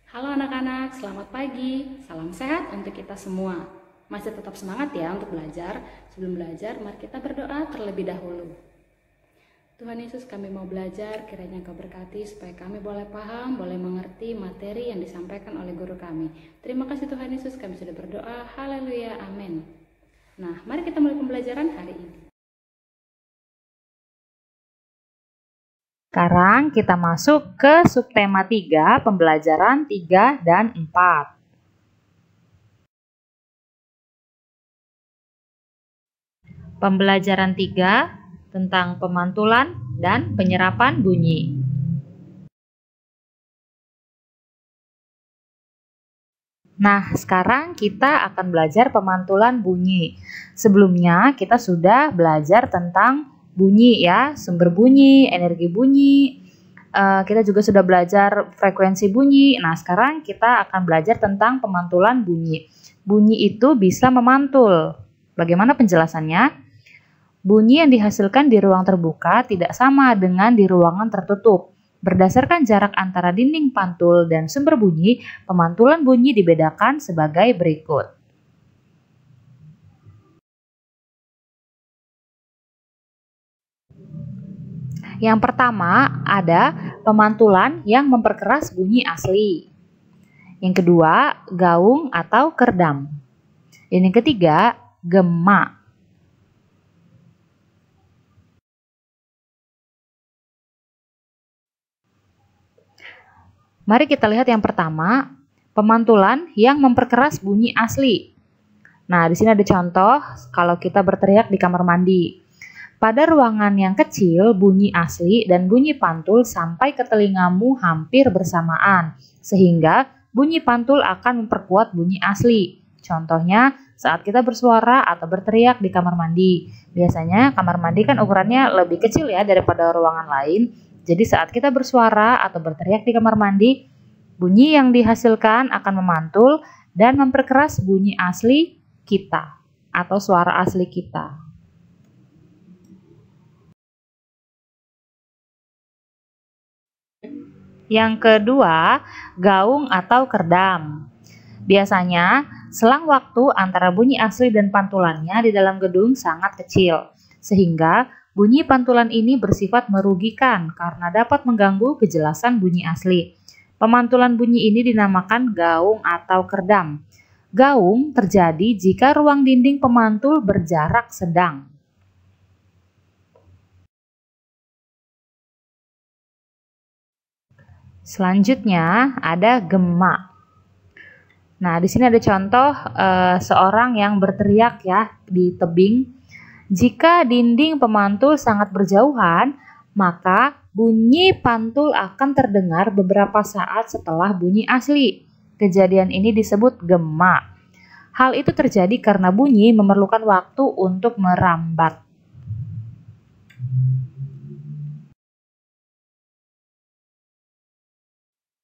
Halo anak-anak, selamat pagi. Salam sehat untuk kita semua. Masih tetap semangat ya untuk belajar. Sebelum belajar, mari kita berdoa terlebih dahulu. Tuhan Yesus, kami mau belajar, kiranya Engkau berkati supaya kami boleh paham, boleh mengerti materi yang disampaikan oleh guru kami. Terima kasih Tuhan Yesus, kami sudah berdoa. Haleluya, amin. Nah, mari kita mulai pembelajaran hari ini. Sekarang kita masuk ke subtema 3, pembelajaran 3 dan 4. Pembelajaran 3 tentang pemantulan dan penyerapan bunyi. Nah, sekarang kita akan belajar pemantulan bunyi. Sebelumnya kita sudah belajar tentang bunyi ya, sumber bunyi, energi bunyi. Kita juga sudah belajar frekuensi bunyi. Nah, sekarang kita akan belajar tentang pemantulan bunyi. Bunyi itu bisa memantul. Bagaimana penjelasannya? Bunyi yang dihasilkan di ruang terbuka tidak sama dengan di ruangan tertutup. Berdasarkan jarak antara dinding pantul dan sumber bunyi, pemantulan bunyi dibedakan sebagai berikut. Yang pertama ada pemantulan yang memperkeras bunyi asli. Yang kedua, gaung atau kerdam. Dan yang ketiga, gema. Mari kita lihat yang pertama, pemantulan yang memperkeras bunyi asli. Nah, di sini ada contoh kalau kita berteriak di kamar mandi. Pada ruangan yang kecil, bunyi asli dan bunyi pantul sampai ke telingamu hampir bersamaan, sehingga bunyi pantul akan memperkuat bunyi asli. Contohnya, saat kita bersuara atau berteriak di kamar mandi. Biasanya kamar mandi kan ukurannya lebih kecil ya daripada ruangan lain. Jadi saat kita bersuara atau berteriak di kamar mandi, bunyi yang dihasilkan akan memantul dan memperkeras bunyi asli kita atau suara asli kita. Yang kedua, gaung atau kerdam. Biasanya, selang waktu antara bunyi asli dan pantulannya di dalam gedung sangat kecil, sehingga bunyi pantulan ini bersifat merugikan karena dapat mengganggu kejelasan bunyi asli. Pemantulan bunyi ini dinamakan gaung atau kerdam. Gaung terjadi jika ruang dinding pemantul berjarak sedang. Selanjutnya ada gema. Nah, di sini ada contoh seorang yang berteriak ya di tebing. Jika dinding pemantul sangat berjauhan, maka bunyi pantul akan terdengar beberapa saat setelah bunyi asli. Kejadian ini disebut gema. Hal itu terjadi karena bunyi memerlukan waktu untuk merambat.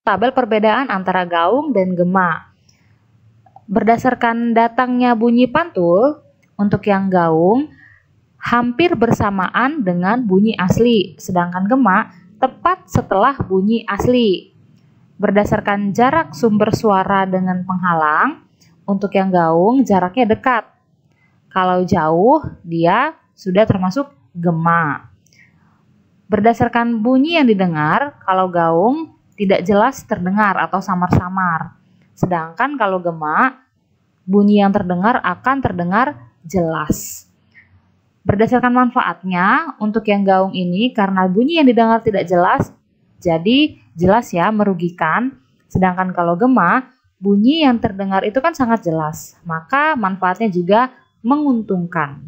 Tabel perbedaan antara gaung dan gema. Berdasarkan datangnya bunyi pantul, untuk yang gaung hampir bersamaan dengan bunyi asli, sedangkan gema tepat setelah bunyi asli. Berdasarkan jarak sumber suara dengan penghalang, untuk yang gaung jaraknya dekat. Kalau jauh, dia sudah termasuk gema. Berdasarkan bunyi yang didengar, kalau gaung tidak jelas terdengar atau samar-samar. Sedangkan kalau gema, bunyi yang terdengar akan terdengar jelas. Berdasarkan manfaatnya, untuk yang gaung ini karena bunyi yang didengar tidak jelas, jadi jelas ya merugikan. Sedangkan kalau gema, bunyi yang terdengar itu kan sangat jelas, maka manfaatnya juga menguntungkan.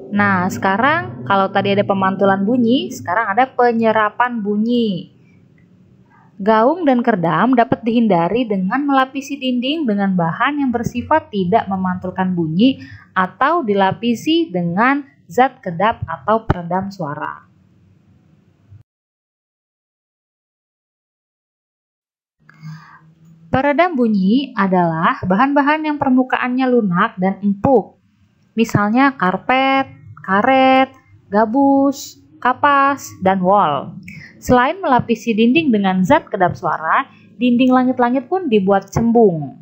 Nah, sekarang kalau tadi ada pemantulan bunyi, sekarang ada penyerapan bunyi. Gaung dan kerdam dapat dihindari dengan melapisi dinding dengan bahan yang bersifat tidak memantulkan bunyi atau dilapisi dengan zat kedap atau peredam suara. Peredam bunyi adalah bahan-bahan yang permukaannya lunak dan empuk. Misalnya karpet, karet, gabus, kapas, dan wol. Selain melapisi dinding dengan zat kedap suara, dinding langit-langit pun dibuat cembung.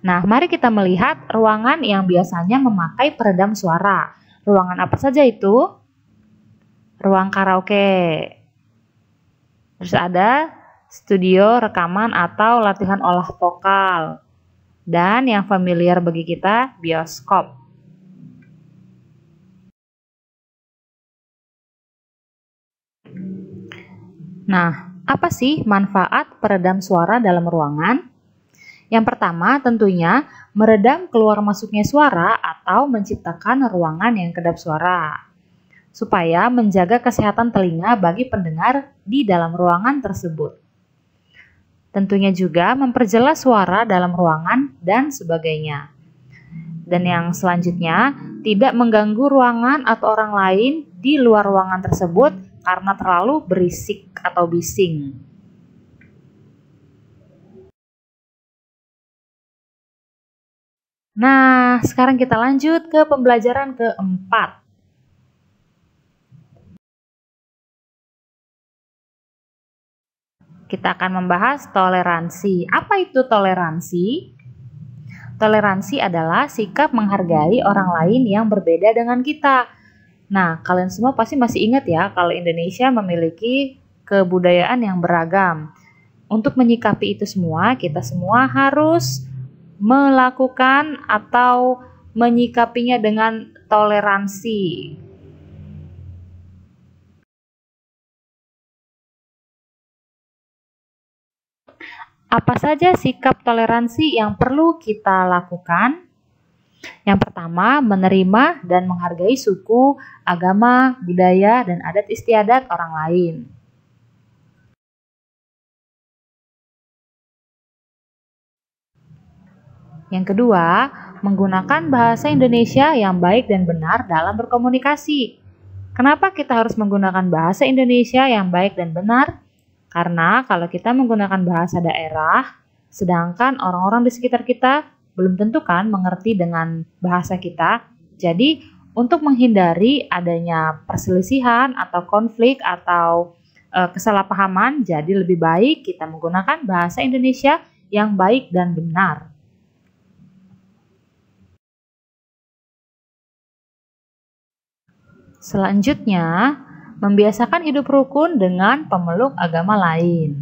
Nah, mari kita melihat ruangan yang biasanya memakai peredam suara. Ruangan apa saja itu? Ruang karaoke. Terus ada studio rekaman atau latihan olah vokal. Dan yang familiar bagi kita, bioskop. Nah, apa sih manfaat peredam suara dalam ruangan? Yang pertama tentunya meredam keluar masuknya suara atau menciptakan ruangan yang kedap suara, supaya menjaga kesehatan telinga bagi pendengar di dalam ruangan tersebut. Tentunya juga memperjelas suara dalam ruangan dan sebagainya. Dan yang selanjutnya, tidak mengganggu ruangan atau orang lain di luar ruangan tersebut karena terlalu berisik atau bising. Nah, sekarang kita lanjut ke pembelajaran keempat. Kita akan membahas toleransi. Apa itu toleransi? Toleransi adalah sikap menghargai orang lain yang berbeda dengan kita. Nah, kalian semua pasti masih ingat ya kalau Indonesia memiliki kebudayaan yang beragam. Untuk menyikapi itu semua, kita semua harus melakukan atau menyikapinya dengan toleransi. Apa saja sikap toleransi yang perlu kita lakukan? Yang pertama, menerima dan menghargai suku, agama, budaya, dan adat istiadat orang lain. Yang kedua, menggunakan bahasa Indonesia yang baik dan benar dalam berkomunikasi. Kenapa kita harus menggunakan bahasa Indonesia yang baik dan benar? Karena kalau kita menggunakan bahasa daerah, sedangkan orang-orang di sekitar kita belum tentu kan mengerti dengan bahasa kita. Jadi, untuk menghindari adanya perselisihan atau konflik atau kesalahpahaman, jadi lebih baik kita menggunakan bahasa Indonesia yang baik dan benar. Selanjutnya, membiasakan hidup rukun dengan pemeluk agama lain.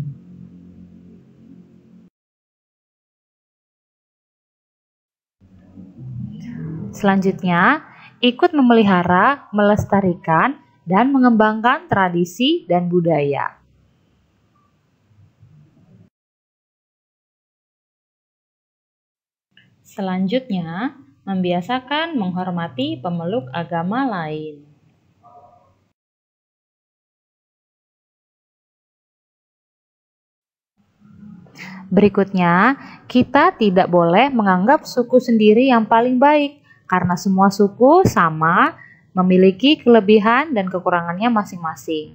Selanjutnya, ikut memelihara, melestarikan, dan mengembangkan tradisi dan budaya. Selanjutnya, membiasakan menghormati pemeluk agama lain. Berikutnya, kita tidak boleh menganggap suku sendiri yang paling baik, karena semua suku sama, memiliki kelebihan dan kekurangannya masing-masing.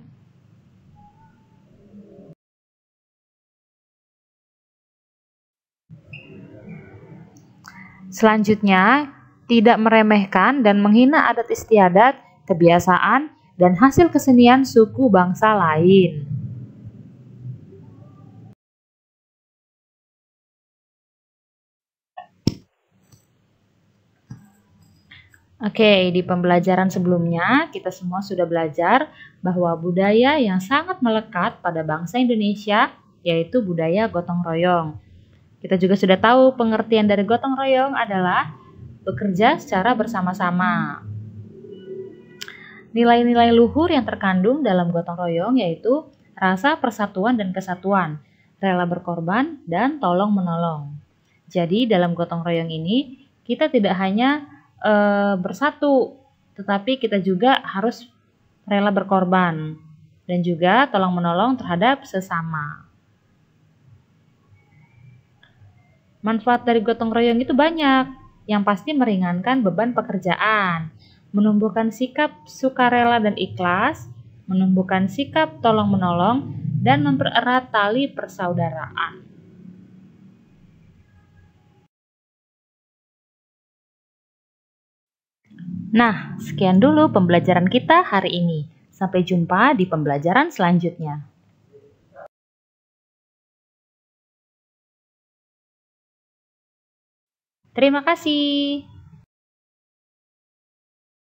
Selanjutnya, tidak meremehkan dan menghina adat istiadat, kebiasaan, dan hasil kesenian suku bangsa lain. Oke, di pembelajaran sebelumnya kita semua sudah belajar bahwa budaya yang sangat melekat pada bangsa Indonesia yaitu budaya gotong royong. Kita juga sudah tahu pengertian dari gotong royong adalah bekerja secara bersama-sama. Nilai-nilai luhur yang terkandung dalam gotong royong yaitu rasa persatuan dan kesatuan, rela berkorban, dan tolong menolong. Jadi dalam gotong royong ini kita tidak hanya bersatu, tetapi kita juga harus rela berkorban dan juga tolong menolong terhadap sesama. Manfaat dari gotong royong itu banyak, yang pasti meringankan beban pekerjaan, menumbuhkan sikap sukarela dan ikhlas, menumbuhkan sikap tolong menolong, dan mempererat tali persaudaraan. Nah, sekian dulu pembelajaran kita hari ini. Sampai jumpa di pembelajaran selanjutnya. Terima kasih.